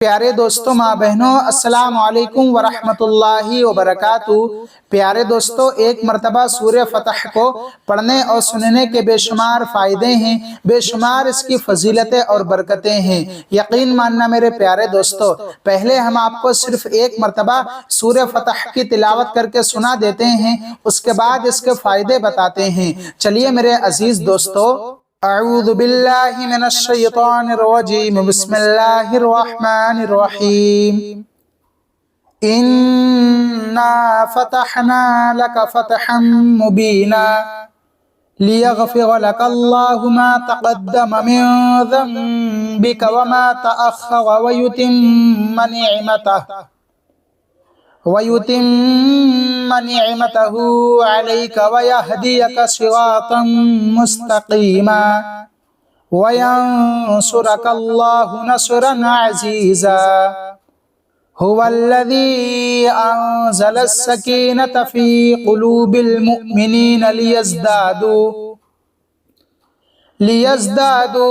प्यारे दोस्तों, माँ बहनों, अस्सलाम वालेकुम वरहमतुल्लाहि वबरकातुहू। प्यारे दोस्तों, एक मरतबा सूरह फतह को पढ़ने और सुनने के बेशुमार फ़ायदे हैं, बेशुमार इसकी फजीलतें और बरकतें हैं। यकीन मानना मेरे प्यारे दोस्तों, पहले हम आपको सिर्फ एक मरतबा सूरह फतह की तिलावत करके सुना देते हैं, उसके बाद इसके फ़ायदे बताते हैं। चलिए मेरे अजीज़ दोस्तों, अऊज़ु बिल्लाहि मिनश शैतानिर रजीम, बिस्मिल्लाहिर रहमानिर रहीम। इन्ना फतहना लका फतहम मुबीना लियग़फ़िर लकल्लाहु मा तक़द्दम मिन ज़ंबिका व मा तअख़्ख़र वयुतिम्म निअमतहु अलैका वयहदियका सिरातम मुस्तक़ीमा वयंसुरकल्लाहु नस्रन अज़ीज़ा। हुवल्लज़ी अंज़लस सकीनत फ़ी क़ुलूबिल मुअ्मिनीन लियज़्दादू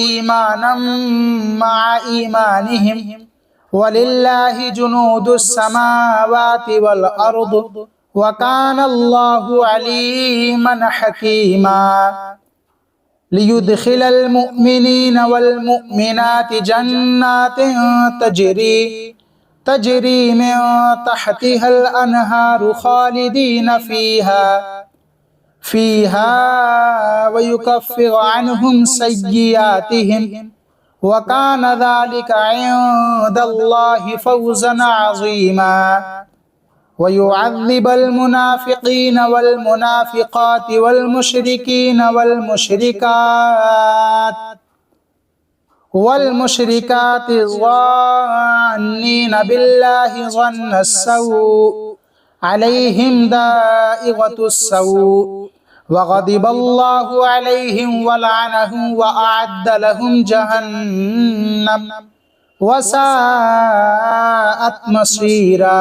ईमानम मअ ईमानिहिम वलिल्लाहि जुनूदुस समावाति वल अर्द व कानल्लाहु अलीमन हकीमा। लियुदखिलल मुअ्मिनीन वल मुअ्मिनाति जन्नातिन तजरी मिन तहतिहल अनहारु खालिदीन फीहा व युकफ्फिरु अन्हुम सय्यिआतिहिम व कान ज़ालिका इंदल्लाहि फ़ौज़न अज़ीमा। व युअज़्ज़िबल मुनाफ़िक़ीन वल मुनाफ़िक़ाति वल मुशरिकीन वल मुशरिकाति ज़ान्नीन बिल्लाहि ज़न्नस सऊ अलैहिम दाइगतुस सऊ व ग़ज़िबल्लाहु अलैहिम व लअनहुम व अअद्द लहुम जहन्नम व साअत मसीरा।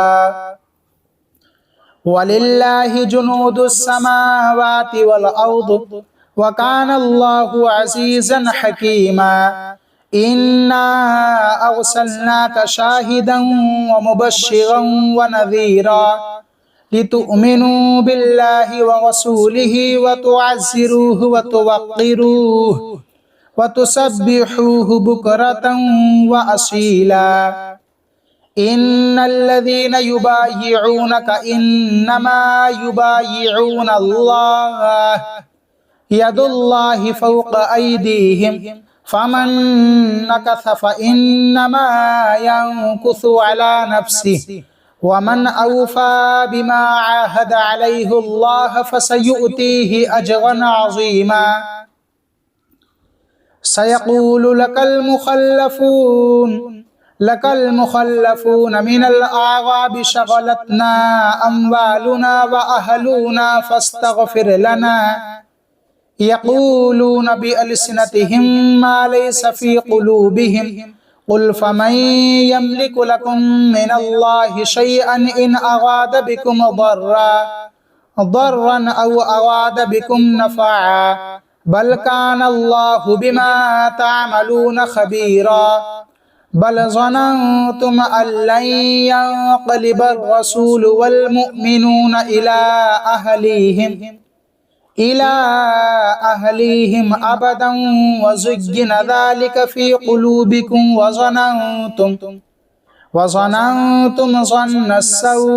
वलिल्लाहि जुनूदुस समावाति वल अर्द व कानल्लाहु अज़ीज़न हकीमा। इन्ना अरसलनाका शाहिदन व मुबश्शिरन व नज़ीरा लितुअ्मिनू बिल्लाहि व रसूलिहि व तुअज़्ज़िरूहु व तुवक़्क़िरूहु व तुसब्बिहूहु बुक्रतन व असीला। इन्नल्लज़ीना युबायिऊनका इन्नमा युबायिऊन अल्लाह यदुल्लाहि फ़ौक़ अयदीहिम फमन नकस फ़इन्नमा यनकुसु अला नफ्सिहि वमन औफ़ा बिमा आहद अलैहिल्लाह फसयुअतीहि अजरन अज़ीमा। सयक़ूलु लकल मुख़ल्लफ़ून मिनल अअराबि शग़लतना अम्वालुना व अहलूना फ़स्तग़फ़िर लना यक़ूलून बिअल्सिनतिहिम मा लैस फ़ी क़ुलूबिहिम क़ुल फ़मन यमलिकु लकुम मिनल्लाहि शैअन इन अराद बिकुम ضرًّا औ अराद बिकुम नफ़अ बल कानल्लाहु बिमा तअमलून ख़बीरा। बल ज़नंतुम अल्लन यंक़लिबर रसूलु वल मुअ्मिनून इला अहलीहिम अबदन व ज़ुय्यिन ज़ालिका फ़ी क़ुलूबिकुम व ज़नंतुम ज़न्नस सऊ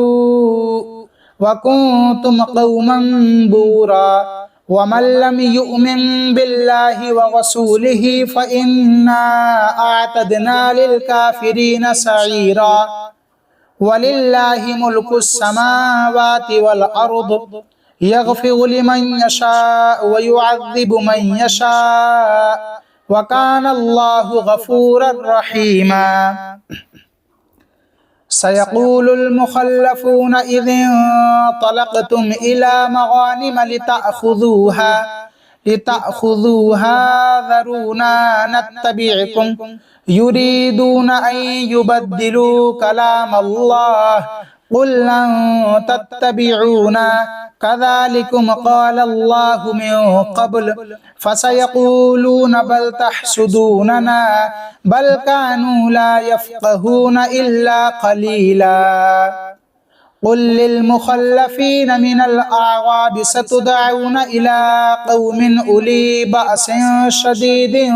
व कुन्तुम क़ौमन बूरा। वमन लम युअमिन बिल्लाहि व रसूलिहि फ़इन्ना अअतदना लिलकाफ़िरीन सईरा। वलिल्लाहि मुल्कुस समावाति वल अर्द यग़फ़िरु लिमन यशाअ व युअज़्ज़िबु मन यशाअ व कानल्लाहु गफ़ूरर रहीमा। सयक़ूलुल मुख़ल्लफ़ून इज़ इंतलक़्तुम इला मग़ानिम लितअख़ुज़ूहा ज़रूना नत्तबि'कुम युरीदून अन युबद्दिलू कलामल्लाह قل لن تتبعونا كذلكم قال الله من قبل فسيقولون بل تحسدوننا بل كانوا لا يفقهون إلا قليلا قل للمخلفين من الأعراب ستدعون إلى قوم أولي بأس شديد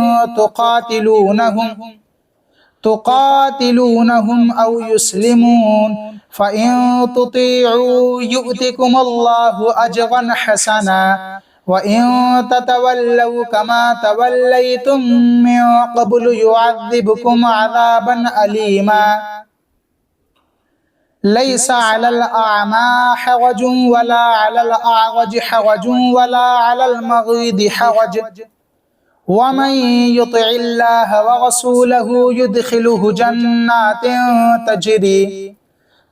تقاتلونهم أو يسلمون فإن تطيعوا يؤتكم الله أجرا حسنا وإن تتولوا كما توليتم من قبل يعذبكم عذابا أليما ليس على الأعمى حرج ولا على الأعرج حرج ولا على المريض حرج ومن يطع الله ورسوله يدخله جنات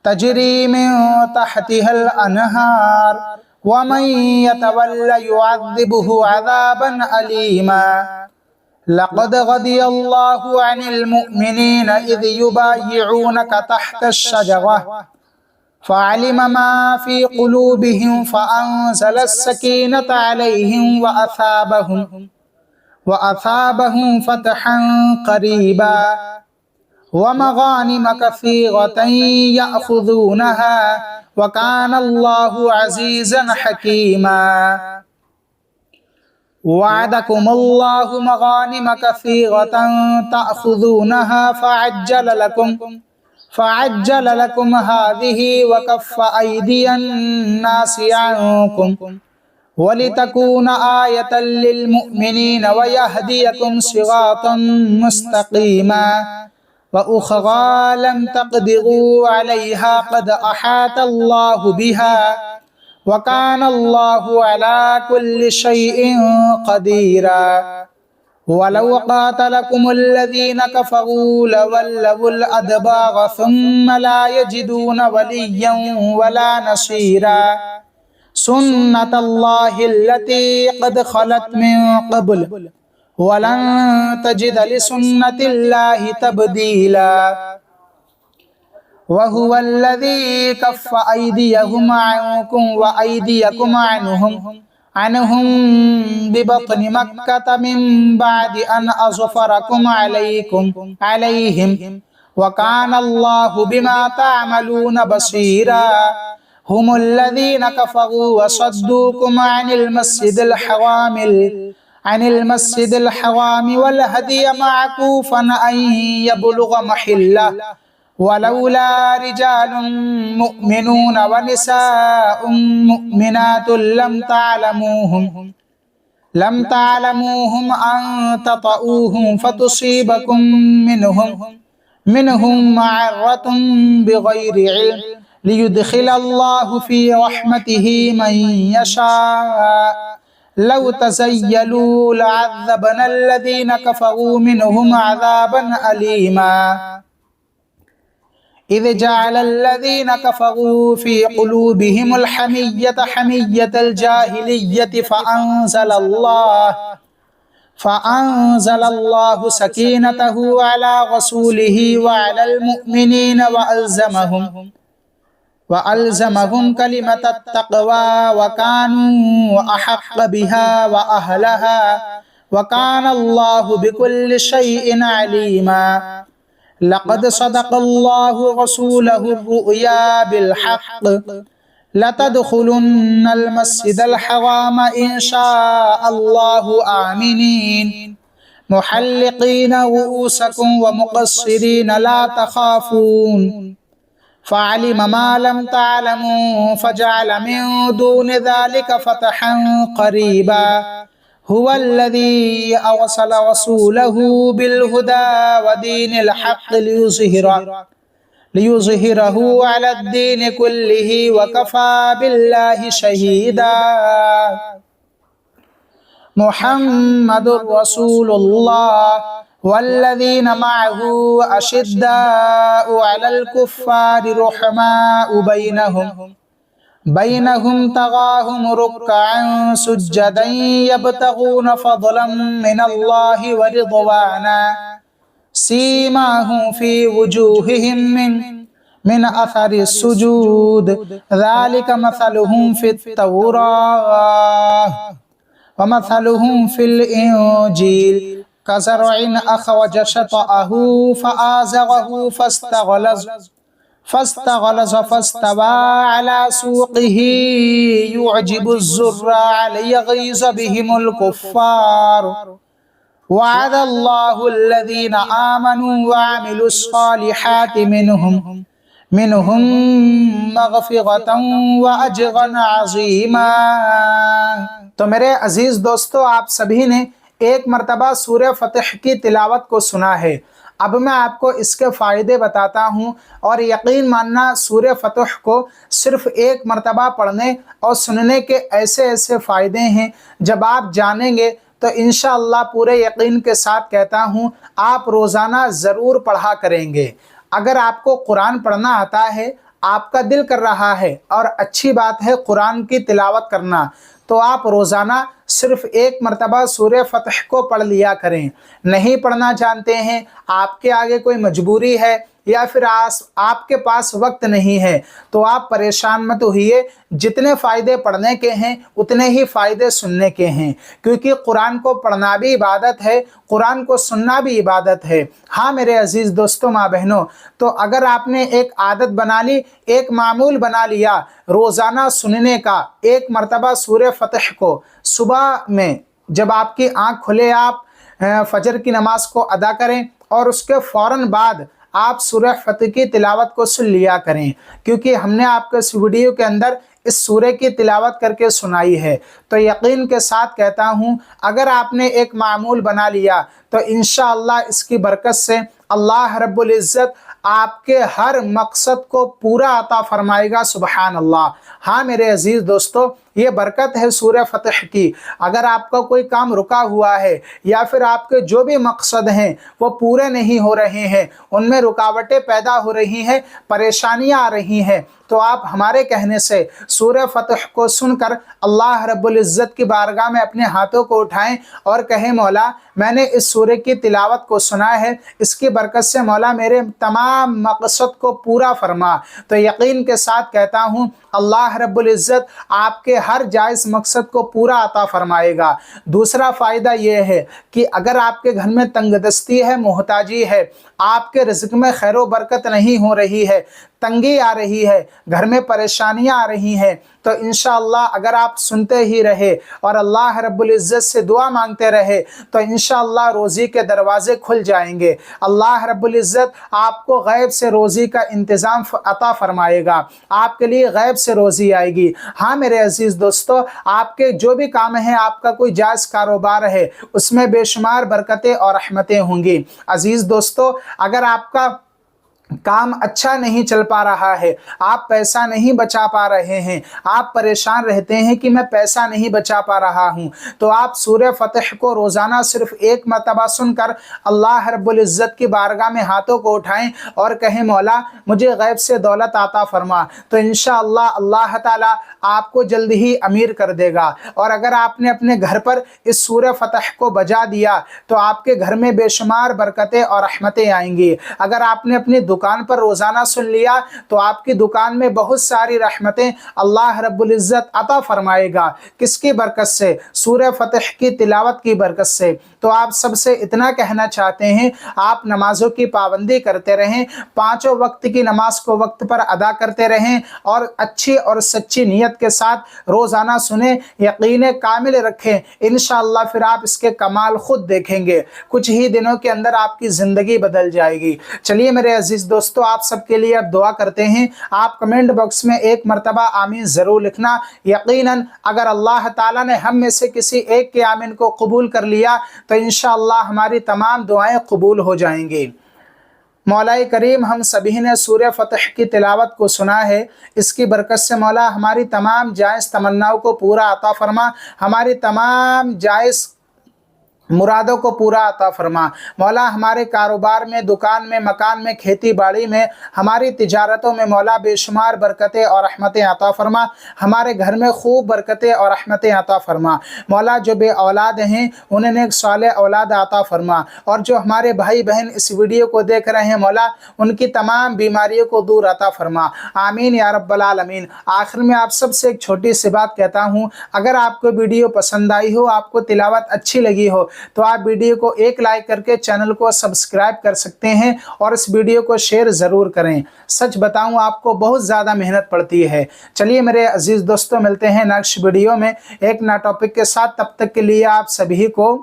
تجري من تحتها الأنهار ومن يتول يعذبه عذابا أليما لقد رضي الله عن المؤمنين إذ يبايعونك تحت الشجرة فعلم ما في قلوبهم فأنزل السكينة عليهم وأثابهم فتحا قريبا ومغانم كثيرة يأخذونها وكان الله عزيزا حكيما وعدكم الله مغانم كثيرة تأخذونها فعجل لكم هذه وكف أيدي الناس عنكم ولتكون آية للمؤمنين ويهديكم صراطا مستقيما وأخرى لم تقدروا عليها قد أحاط الله بها وكان الله على كل شيء قديرا ولو قاتلكم الذين كفروا لولوا الأدبار ثم لا يجدون وليا ولا نصيرا سنة الله التي قد خلت من قبل ولن تجد لسنة الله تبديلا وهو الذي كف أيديهم عنكم وأيديكم عنهم ببطن مكة من بعد أن أظفركم عليهم وكان الله بما تعملون بصيرا هم الذين كفروا وصدوكم عن المسجد الحرام والهدي معكوفا أن يبلغ محله ولولا رجال مؤمنون ونساء مؤمنات لم تعلموهم أن تطؤوهم فتصيبكم منهم معرة بغير علم ليدخل الله في رحمته من يشاء لو تزيلوا لعذبنا الذين كفروا منهم عذابا أليما إذ جعل الذين كفروا في قلوبهم حمية الجاهلية فأنزل الله سكينته على رسوله وعلى المؤمنين وألزمهم كلمة التقوى وكانوا أحق بها وأهلها وكان الله بكل شيء عليما لقد صدق الله رسوله الرؤيا بالحق لتدخلن المسجد الحرام إن شاء الله آمنين محلقين رؤوسكم ومقصرين لا تخافون فعلم ما لم تعلموا فجعل من دون ذلك فتحا قريبا هو الذي أرسل رسوله بالهدى ودين الحق ليظهره على الدين كله وكفى بالله شهيدا محمد رسول الله والذين معه أشداء على الكفار رحماء بينهم تراهم ركعا سجدا يبتغون فضلا من الله ورضوانا سيماهم في وجوههم من अथर सुजूद ज़ालिका मसलुहुम फित्तौराह व मसलुहुम फिल इंजील कज़रइन अख़रज शतअहू फ़आज़रहू फस्तग़लज़ फस्तवा अला सूक़िही युअजिबुज़्ज़ुर्राअ लियग़ीज़ बिहिमुल कुफ़्फ़ार वअदल्लाहु अल्लज़ीना आमनू व अमिलुस्सालिहाति मिनहुम मग़फ़िरतन व अज्रन अज़ीमा। तो मेरे अजीज दोस्तों, आप सभी ने एक मरतबा सूरह फतह की तिलावत को सुना है। अब मैं आपको इसके फ़ायदे बताता हूँ और यकीन मानना, सूरह फतह को सिर्फ एक मरतबा पढ़ने और सुनने के ऐसे ऐसे फ़ायदे हैं, जब आप जानेंगे तो इंशाअल्लाह पूरे यकीन के साथ कहता हूँ आप रोज़ाना ज़रूर पढ़ा करेंगे। अगर आपको कुरान पढ़ना आता है, आपका दिल कर रहा है और अच्छी बात है कुरान की तिलावत करना, तो आप रोज़ाना सिर्फ एक मरतबा सूरह फतह को पढ़ लिया करें। नहीं पढ़ना जानते हैं, आपके आगे कोई मजबूरी है या फिर आपके पास वक्त नहीं है, तो आप परेशान मत होइए। जितने फ़ायदे पढ़ने के हैं उतने ही फ़ायदे सुनने के हैं, क्योंकि कुरान को पढ़ना भी इबादत है, कुरान को सुनना भी इबादत है। हाँ मेरे अजीज़ दोस्तों, माँ बहनों, तो अगर आपने एक आदत बना ली, एक मामूल बना लिया रोज़ाना सुनने का, एक मरतबा सूरह फतह को सुबह में जब आपकी आँख खुले आप फजर की नमाज को अदा करें और उसके फ़ौरन बाद आप सूरह फतह की तिलावत को सुन लिया करें, क्योंकि हमने आपको इस वीडियो के अंदर इस सूरह की तिलावत करके सुनाई है। तो यकीन के साथ कहता हूँ, अगर आपने एक मामूल बना लिया तो इंशाअल्लाह इसकी बरकत से अल्लाह रब्बुल इज़्ज़त आपके हर मकसद को पूरा अता फरमाएगा। सुबहान अल्लाह। हाँ मेरे अजीज़ दोस्तों, ये बरकत है सूरह फतह की। अगर आपका कोई काम रुका हुआ है या फिर आपके जो भी मकसद हैं वो पूरे नहीं हो रहे हैं, उनमें रुकावटें पैदा हो रही हैं, परेशानियाँ आ रही हैं, तो आप हमारे कहने से सूरह फतह को सुनकर अल्लाह रब्बुल इज़्ज़त की बारगाह में अपने हाथों को उठाएं और कहें, मौला मैंने इस सूरह की तिलावत को सुना है, इसकी बरकत से मौला मेरे तमाम मकसद को पूरा फरमा। तो यकीन के साथ कहता हूँ अल्लाह रब्बुल इज़्ज़त आपके हर जायज़ मकसद को पूरा अता फरमाएगा। दूसरा फ़ायदा ये है कि अगर आपके घर में तंगदस्ती है, मोहताजी है, आपके रिज़्क़ में खैर व बरकत नहीं हो रही है, तंगी आ रही है, घर में परेशानियां आ रही हैं, तो इंशाअल्लाह अगर आप सुनते ही रहे और अल्लाह रब्बुल इज़्ज़त से दुआ मांगते रहे तो इंशाअल्लाह रोज़ी के दरवाज़े खुल जाएंगे। अल्लाह रब्बुल इज़्ज़त आपको गैब से रोज़ी का इंतज़ाम अता फरमाएगा, आपके लिए गैब से रोज़ी आएगी। हाँ मेरे अजीज़ दोस्तों, आपके जो भी काम हैं, आपका कोई जायज़ कारोबार है, उसमें बेशुमार बरकतें और रहमतें होंगी। अजीज़ दोस्तों, अगर आपका काम अच्छा नहीं चल पा रहा है, आप पैसा नहीं बचा पा रहे हैं, आप परेशान रहते हैं कि मैं पैसा नहीं बचा पा रहा हूं, तो आप सूरह फतह को रोज़ाना सिर्फ एक मरतबा सुनकर अल्लाह रब्बुल इज़्ज़त की बारगाह में हाथों को उठाएं और कहें, मौला मुझे गैब से दौलत आता फरमा, तो इंशाअल्लाह अल्लाह ताला आपको जल्द ही अमीर कर देगा। और अगर आपने अपने घर पर इस सूरह फतह को बजा दिया तो आपके घर में बेशुमार बरकतें और रहमतें आएंगी। अगर आपने अपनी दुकान पर रोज़ाना सुन लिया तो आपकी दुकान में बहुत सारी रहमतें अल्लाह रब्बुल इज़्ज़त अता फरमाएगा। किसकी बरकत से? सूरह फतह की तिलावत की बरकत से। तो आप सबसे इतना कहना चाहते हैं, आप नमाज़ों की पाबंदी करते रहें, पाँचों वक्त की नमाज को वक्त पर अदा करते रहें और अच्छी और सच्ची नीयत के साथ रोज़ाना सुने, यकीन कामिल रखें। इंशाअल्लाह फिर आप इसके कमाल खुद देखेंगे, कुछ ही दिनों के अंदर आपकी ज़िंदगी बदल जाएगी। चलिए मेरे अजीज़ दोस्तों, आप सबके लिए अब दुआ करते हैं। आप कमेंट बॉक्स में एक मरतबा आमीन ज़रूर लिखना। यकीनन अगर अल्लाह ताला ने हम में से किसी एक के आमीन को कबूल कर लिया तो इंशाअल्लाह हमारी तमाम दुआएं कबूल हो जाएंगी। मौला करीम, हम सभी ने सूरह फतह की तिलावत को सुना है, इसकी बरकत से मौला हमारी तमाम जायज़ तमन्नाओं को पूरा अता फरमा, हमारी तमाम जायज़ मुरादों को पूरा अता फरमा। मौला हमारे कारोबार में, दुकान में, मकान में, खेती बाड़ी में, हमारी तिजारतों में मौला बेशुमार बरकतें और रहमतें अता फरमा। हमारे घर में खूब बरकतें और रहमतें अता फरमा। मौला जो बे औलाद हैं उन्हें नेक सालेह औलाद अता फरमा, और जो हमारे भाई बहन इस वीडियो को देख रहे हैं मौला उनकी तमाम बीमारियों को दूर अता फरमा। आमीन या रब्बल आलमीन। आखिर में आप सबसे एक छोटी सी बात कहता हूँ, अगर आपको वीडियो पसंद आई हो, आपको तिलावत अच्छी लगी हो, तो आप वीडियो को एक लाइक करके चैनल को सब्सक्राइब कर सकते हैं और इस वीडियो को शेयर ज़रूर करें। सच बताऊं आपको बहुत ज़्यादा मेहनत पड़ती है। चलिए मेरे अजीज़ दोस्तों, मिलते हैं नेक्स्ट वीडियो में एक नया टॉपिक के साथ। तब तक के लिए आप सभी को